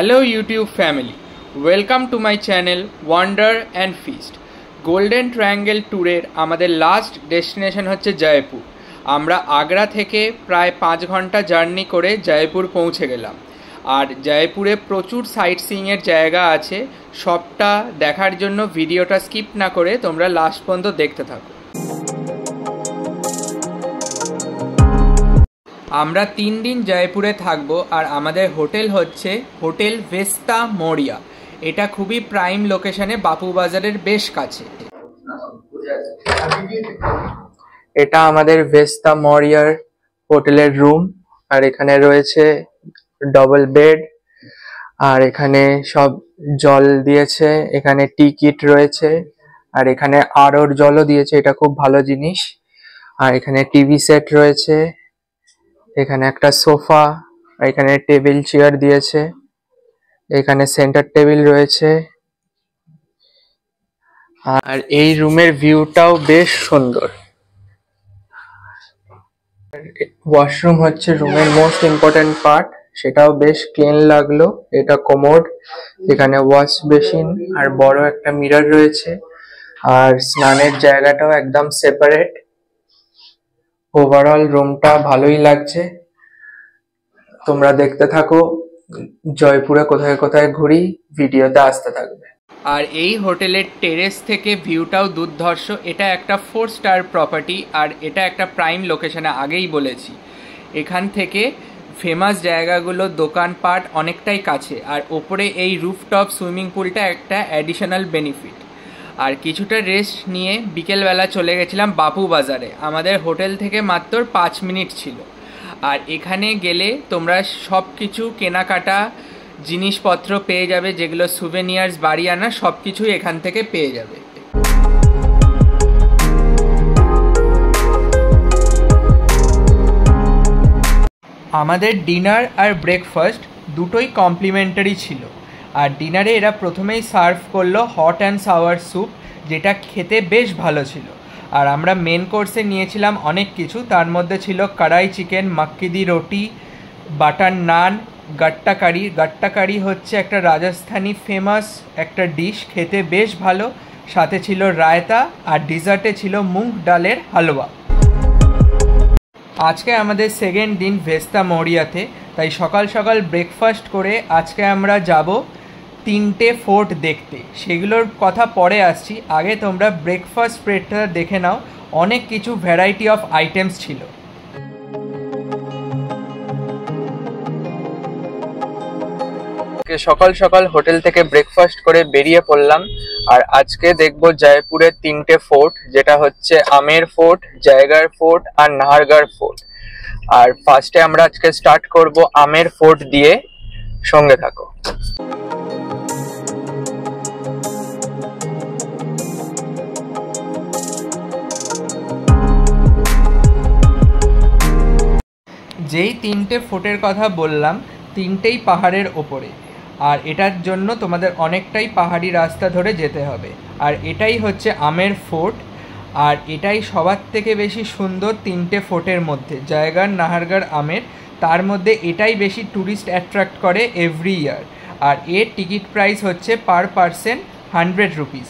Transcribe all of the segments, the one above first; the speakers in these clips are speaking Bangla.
Hello YouTube family, welcome to my channel Wonder and Feast. Golden triangle ট্যুরের আমাদের লাস্ট ডেস্টিনেশন হচ্ছে জয়পুর। আমরা আগ্রা থেকে প্রায় 5 ঘন্টা জার্নি করে জয়পুর পৌঁছে গেলাম। আর জয়পুরে প্রচুর সাইট সিইংয়ের জায়গা আছে, সবটা দেখার জন্য ভিডিওটা স্কিপ না করে তোমরা লাস্ট পর্যন্ত দেখতে থাকো। আমরা 3 দিন জয়পুরে থাকবো আর আমাদের হোটেল হচ্ছে হোটেল ভেস্তা মোরিয়া। এটা খুবই প্রাইম লোকেশনে, বাপু বাজারের বেশ কাছে। এটা আমাদের ভেস্তা মোরিয়ার হোটেলের রুম, আর এখানে রয়েছে ডবল বেড, আর এখানে সব জল দিয়েছে, এখানে টি কিট রয়েছে, আর এখানে আরোর জলও দিয়েছে, এটা খুব ভালো জিনিস। আর এখানে টিভি সেট রয়েছে, এখানে একটা সোফা, এখানে টেবিল চেয়ার দিয়েছে, এখানে সেন্টার টেবিল রয়েছে। আর এই রুমের ভিউটাও বেশ সুন্দর। ওয়াশরুম হচ্ছে রুমের মোস্ট ইম্পর্টেন্ট পার্ট, সেটাও বেশ ক্লিন লাগলো। এটা কোমোড, এখানে ওয়াশ বেসিন আর বড় একটা মিরর রয়েছে, আর স্নানের জায়গাটাও একদম সেপারেট। ওভারঅল রুমটা ভালোই লাগছে। তোমরা দেখতে থাকো, জয়পুরে কোথায় কোথায় ঘুরি ভিডিওতে আসতে থাকবে। আর এই হোটেলের টেরেস থেকে ভিউটাও দুর্ধর্ষ। এটা একটা 4 স্টার প্রপার্টি, আর এটা একটা প্রাইম লোকেশনে, আগেই বলেছি। এখান থেকে ফেমাস জায়গাগুলো, দোকানপাট অনেকটাই কাছে, আর ওপরে এই রুফটপ সুইমিং পুলটা একটা অ্যাডিশনাল বেনিফিট। আর কিছুটা রেস্ট নিয়ে বিকেলবেলা চলে গেছিলাম বাপু বাজারে। আমাদের হোটেল থেকে মাত্র 5 মিনিট ছিল। আর এখানে গেলে তোমরা সব কিছু কেনাকাটা জিনিসপত্র পেয়ে যাবে, যেগুলো সুভেনিয়ার্স, বাড়ি আনা, সব কিছুই এখান থেকে পেয়ে যাবে। আমাদের ডিনার আর ব্রেকফাস্ট দুটোই কমপ্লিমেন্টারি ছিল। আর ডিনারে এরা প্রথমেই সার্ভ করলো হট অ্যান্ড সাওয়ার স্যুপ, যেটা খেতে বেশ ভালো ছিল। আর আমরা মেন কোর্সে নিয়েছিলাম অনেক কিছু, তার মধ্যে ছিল কড়াই চিকেন, মাক্কি দি রুটি, বাটার নান, গাট্টা কারি। গাট্টা কারি হচ্ছে একটা রাজস্থানী ফেমাস একটা ডিশ, খেতে বেশ ভালো। সাথে ছিল রায়তা, আর ডিজার্টে ছিল মুগ ডালের হালুয়া। আজকে আমাদের সেকেন্ড দিন ভেস্তা মোরিয়াতে, তাই সকাল সকাল ব্রেকফাস্ট করে আজকে আমরা যাব 3টে ফোর্ট দেখতে। সেগুলোর কথা পরে আসছি, আগে তোমরা ব্রেকফাস্ট প্লেটটা দেখে নাও। অনেক কিছু ভ্যারাইটি অফ আইটেমস ছিল। সকাল সকাল হোটেল থেকে ব্রেকফাস্ট করে বেরিয়ে পড়লাম। আর আজকে দেখব জয়পুরের 3টে ফোর্ট, যেটা হচ্ছে আমের ফোর্ট, জায়গার ফোর্ট আর নাহারগড় ফোর্ট। আর ফার্স্টে আমরা আজকে স্টার্ট করব আমের ফোর্ট দিয়ে। সঙ্গে থাকো। যেই 3টে ফোর্টের কথা বললাম, 3টেই পাহাড়ের ওপরে। আর এটার জন্য তোমাদের অনেকটাই পাহাড়ি রাস্তা ধরে যেতে হবে। আর এটাই হচ্ছে আমের ফোর্ট, আর এটাই সবার থেকে বেশি সুন্দর 3টে ফোর্টের মধ্যে, জয়গড়, নাহারগড়, আমের। তার মধ্যে এটাই বেশি ট্যুরিস্ট অ্যাট্রাক্ট করে এভরি ইয়ার। আর এর টিকিট প্রাইস হচ্ছে পার পারসন 100 রুপিস।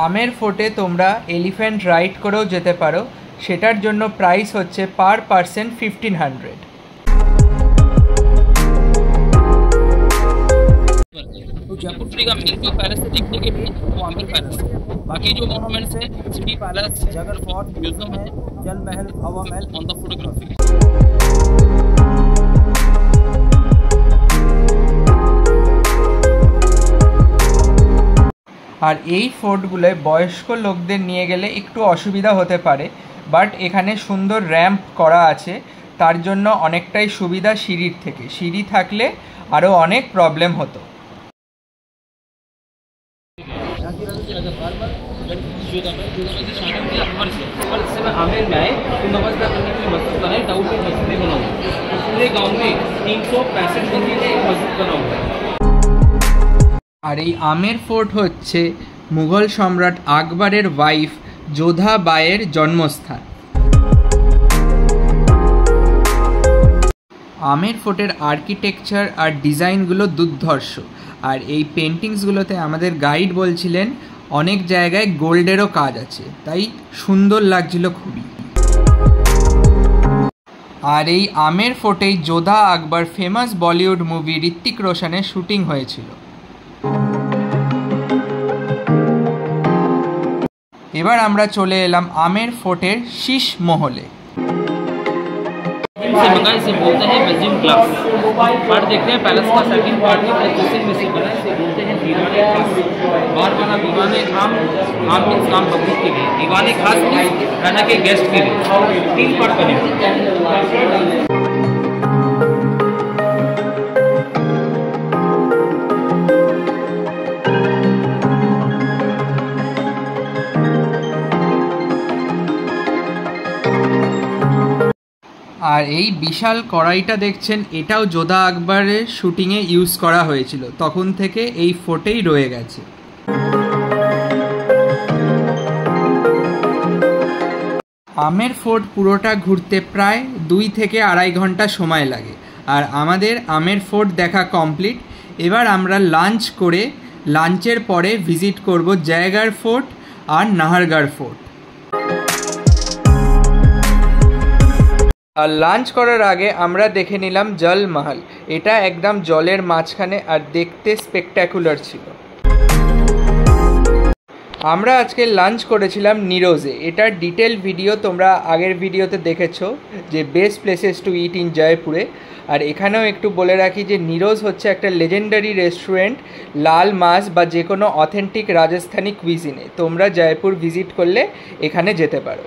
আমের ফোর্টে তোমরা এলিফ্যান্ট রাইড করেও যেতে পারো, সেটার জন্য প্রাইস হচ্ছে পার পারসন 1500। तो जयपुर सिटी का मेन जो पैलेस है देखने के लिए वो आमेर पैलेस है। बाकी जो मोनूमेंट्स है सिटी पैलेस, जगल फोर्ट, म्यूजियम है, जल महल, हवा महल ऑन द फोटोग्राफी। আর এই ফোর্টগুলোয় বয়স্ক লোকদের নিয়ে গেলে একটু অসুবিধা হতে পারে, বাট এখানে সুন্দর র্যাম্প করা আছে, তার জন্য অনেকটাই সুবিধা সিঁড়ির থেকে। সিঁড়ি থাকলে আরও অনেক প্রবলেম হতো। आमेर में आए तो नमस्कार करने के लिए मस्जिद बनाए, दाऊद की मस्जिद बनाई। पूरे गांव में 365 मंदिर है, एक मस्जिद बना हुआ है। আর এই আমের ফোর্ট হচ্ছে মুঘল সম্রাট আকবরের ওয়াইফ যোধা বায়ের জন্মস্থান। আমের ফোর্টের আর্কিটেকচার আর ডিজাইনগুলো দুর্ধর্ষ, আর এই পেন্টিংসগুলোতে আমাদের গাইড বলছিলেন অনেক জায়গায় গোল্ডেরও কাজ আছে, তাই সুন্দর লাগছিল খুবই। আর এই আমের ফোর্টেই যোধা আকবর ফেমাস বলিউড মুভি ঋত্বিক রোশনের শুটিং হয়েছিল। এবার আমরা চলে এলাম আমের ফোর্টের শীষ মহলে। इसे बोलते हैं म्यूजियम क्लास। पार्ट देखते हैं पैलेस का सेकंड पार्ट में से बना, इसे बोलते हैं दीवाने खास। बार बना दीवाने आम मीन्स आम पब्लिक के लिए, दीवाने खास मीन्स राजा के गेस्ट के लिए। 3 पार्ट बने। আর এই বিশাল কড়াইটা দেখছেন, এটাও যোধা আকবরের শুটিংয়ে ইউজ করা হয়েছিল, তখন থেকে এই ফোর্টেই রয়ে গেছে। আমের ফোর্ট পুরোটা ঘুরতে প্রায় 2 থেকে 2.5 ঘন্টা সময় লাগে। আর আমাদের আমের ফোর্ট দেখা কমপ্লিট। এবার আমরা লাঞ্চ করে লাঞ্চের পরে ভিজিট করব জয়গড় ফোর্ট আর নাহারগড় ফোর্ট। আর লাঞ্চ করার আগে আমরা দেখে নিলাম জল মহল। এটা একদম জলের মাঝখানে আর দেখতে স্পেকট্যাকুলার ছিল। আমরা আজকে লাঞ্চ করেছিলাম নিরোজে। এটার ডিটেল ভিডিও তোমরা আগের ভিডিওতে দেখেছো, যে best places two it in জয়পুরে। আর এখানেও একটু বলে রাখি যে নিরোজ হচ্ছে একটা লেজেন্ডারি রেস্টুরেন্ট লাল মাছ বা যে কোনো অথেন্টিক রাজস্থানি কুইজিনে। তোমরা জয়পুর ভিজিট করলে এখানে যেতে পারো।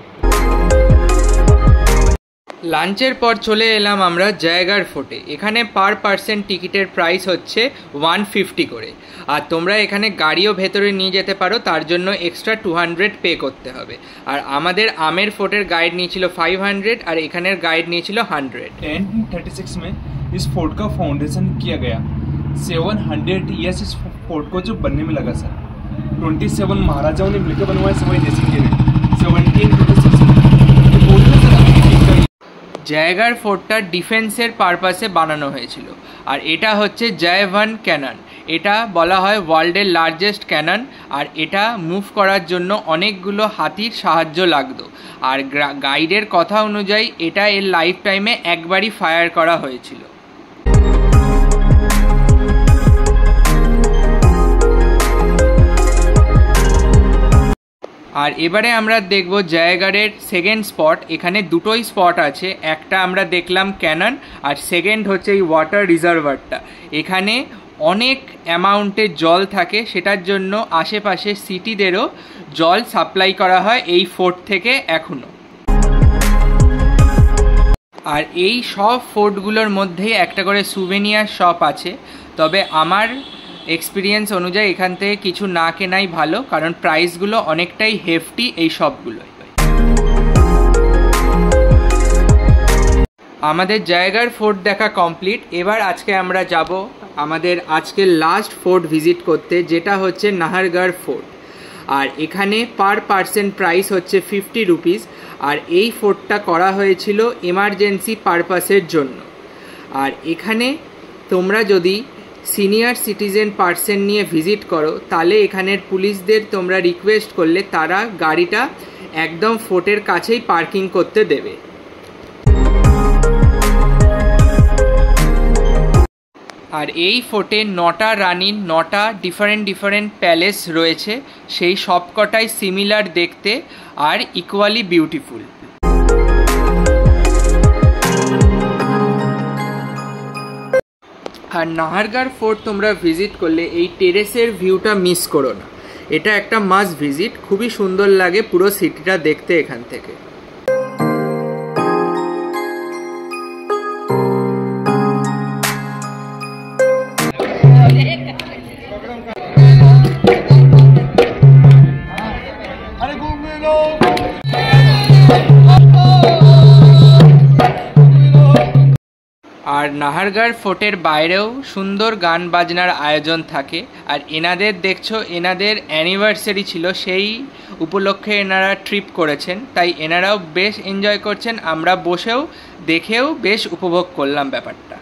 লাঞ্চের পর চলে এলাম আমরা জয়গড় ফোর্টে। এখানে পার পার্সন টিকিটের প্রাইস হচ্ছে 150 করে। আর তোমরা এখানে গাড়িও ভেতরে নিয়ে যেতে পারো, তার জন্য এক্সট্রা 200 পে করতে হবে। আর আমাদের আমের ফোর্টের গাইড নিয়েছিল 500 আর এখানের গাইড নিয়েছিল 100। 1036 में इस फोर्ट का फाउंडेशन किया गया। 700 ईयर्स इस फोर्ट को जो बनने में लगा सर। 27 महाराजाओं ने मिलकर बनवाया सवाई जैसिंह के लिए। 1726 জয়গড় ফোর্টটা ডিফেন্সের পারপাসে বানানো হয়েছিল। আর এটা হচ্ছে জয়ওয়ান ক্যানন। এটা বলা হয় ওয়ার্ল্ডের লার্জেস্ট ক্যানন। আর এটা মুভ করার জন্য অনেকগুলো হাতির সাহায্য লাগতো। আর গাইডের কথা অনুযায়ী এটা এর লাইফ টাইমে একবারই ফায়ার করা হয়েছিল। আর এবারে আমরা দেখব জয়গড়ের সেকেন্ড স্পট। এখানে দুটোই স্পট আছে, একটা আমরা দেখলাম ক্যানন আর সেকেন্ড হচ্ছে এই ওয়াটার রিজার্ভারটা। এখানে অনেক অ্যামাউন্টের জল থাকে, সেটার জন্য আশেপাশে সিটিদেরও জল সাপ্লাই করা হয় এই ফোর্ট থেকে এখনও। আর এই সব ফোর্টগুলোর মধ্যেই একটা করে সুভেনিয়ার শপ আছে, তবে আমার এক্সপিরিয়েন্স অনুযায়ী এখান থেকে কিছু না কেনাই ভালো, কারণ প্রাইসগুলো অনেকটাই হেফটি এই সবগুলোই। আমাদের জয়গড় ফোর্ট দেখা কমপ্লিট। এবার আজকে আমরা যাব আমাদের আজকের লাস্ট ফোর্ট ভিজিট করতে, যেটা হচ্ছে নাহারগড় ফোর্ট। আর এখানে পার পার্সন প্রাইস হচ্ছে 50 রুপিস। আর এই ফোর্টটা করা হয়েছিল এমার্জেন্সি পারপাসের জন্য। আর এখানে তোমরা যদি সিনিয়র সিটিজেন পার্সন নিয়ে ভিজিট করো, তাহলে এখানের পুলিশদের তোমরা রিকোয়েস্ট করলে তারা গাড়িটা একদম ফোর্টের কাছেই পার্কিং করতে দেবে। আর এই ফোর্টে 9টা রানীর 9টা ডিফারেন্ট প্যালেস রয়েছে, সেই সবকটাই সিমিলার দেখতে আর ইকুয়ালি বিউটিফুল। আর নাহারগড় ফোর্ট তোমরা ভিজিট করলে এই টেরেসের ভিউটা মিস করো না, এটা একটা মাস্ট ভিজিট। খুবই সুন্দর লাগে পুরো সিটিটা দেখতে এখান থেকে। আর নাহারগড় ফোর্টের বাইরেও সুন্দর গান বাজনার আয়োজন থাকে। আর এনাদের দেখছো এনাদের অ্যানিভার্সারি ছিল, সেই উপলক্ষে এনারা ট্রিপ করেছেন, তাই এনারাও বেশ এনজয় করছেন। আমরা বসেও দেখেও বেশ উপভোগ করলাম ব্যাপারটা।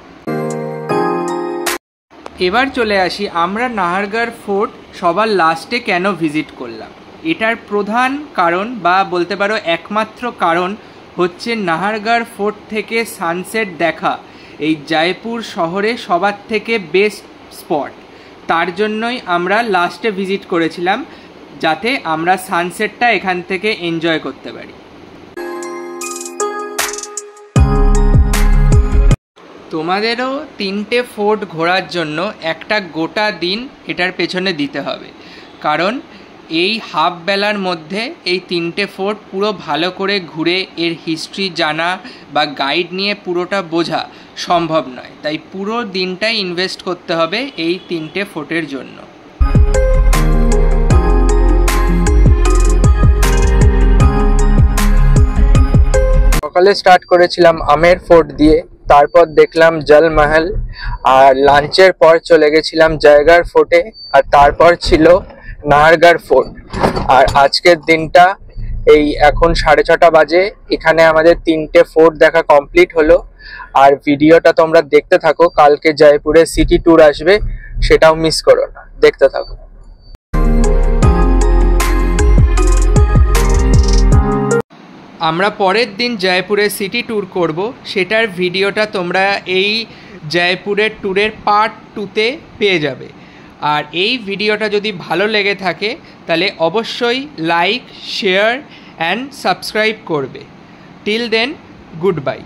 এবার চলে আসি আমরা নাহারগড় ফোর্ট সবার লাস্টে কেন ভিজিট করলাম। এটার প্রধান কারণ বা বলতে পারো একমাত্র কারণ হচ্ছে নাহারগড় ফোর্ট থেকে সানসেট দেখা এই জয়পুর শহরে সবার থেকে বেস্ট স্পট। তার জন্যই আমরা লাস্টে ভিজিট করেছিলাম, যাতে আমরা সানসেটটা এখান থেকে এনজয় করতে পারি। তোমাদেরও 3টে ফোর্ট ঘোরার জন্য একটা গোটা দিন এটার পেছনে দিতে হবে, কারণ এই হাফ বেলার মধ্যে এই 3টে ফোর্ট পুরো ভালো করে ঘুরে এর হিস্ট্রি জানা বা গাইড নিয়ে পুরোটা বোঝা সম্ভব নয়। তাই পুরো দিনটাই ইনভেস্ট করতে হবে এই 3টে ফোর্টের জন্য। সকালে স্টার্ট করেছিলাম আমের ফোর্ট দিয়ে, তারপর দেখলাম জলমহল, আর লাঞ্চের পর চলে গেছিলাম জয়গড় ফোর্টে, আর তারপর ছিল নাহারগড় ফোর্ট। আর আজকের দিনটা এই এখন 6:30 বাজে, এখানে আমাদের 3টে ফোর্ট দেখা কমপ্লিট হলো। আর ভিডিওটা তোমরা দেখতে থাকো, কালকে জয়পুরে সিটি ট্যুর আসবে, সেটাও মিস করো না, দেখতে থাকো। আমরা পরের দিন জয়পুরে সিটি ট্যুর করব, সেটার ভিডিওটা তোমরা এই জয়পুরের ট্যুরের পার্ট 2তে পেয়ে যাবে। আর এই ভিডিওটা যদি ভালো লেগে থাকে তাহলে অবশ্যই লাইক, শেয়ার অ্যান্ড সাবস্ক্রাইব করবে। Till then, good by.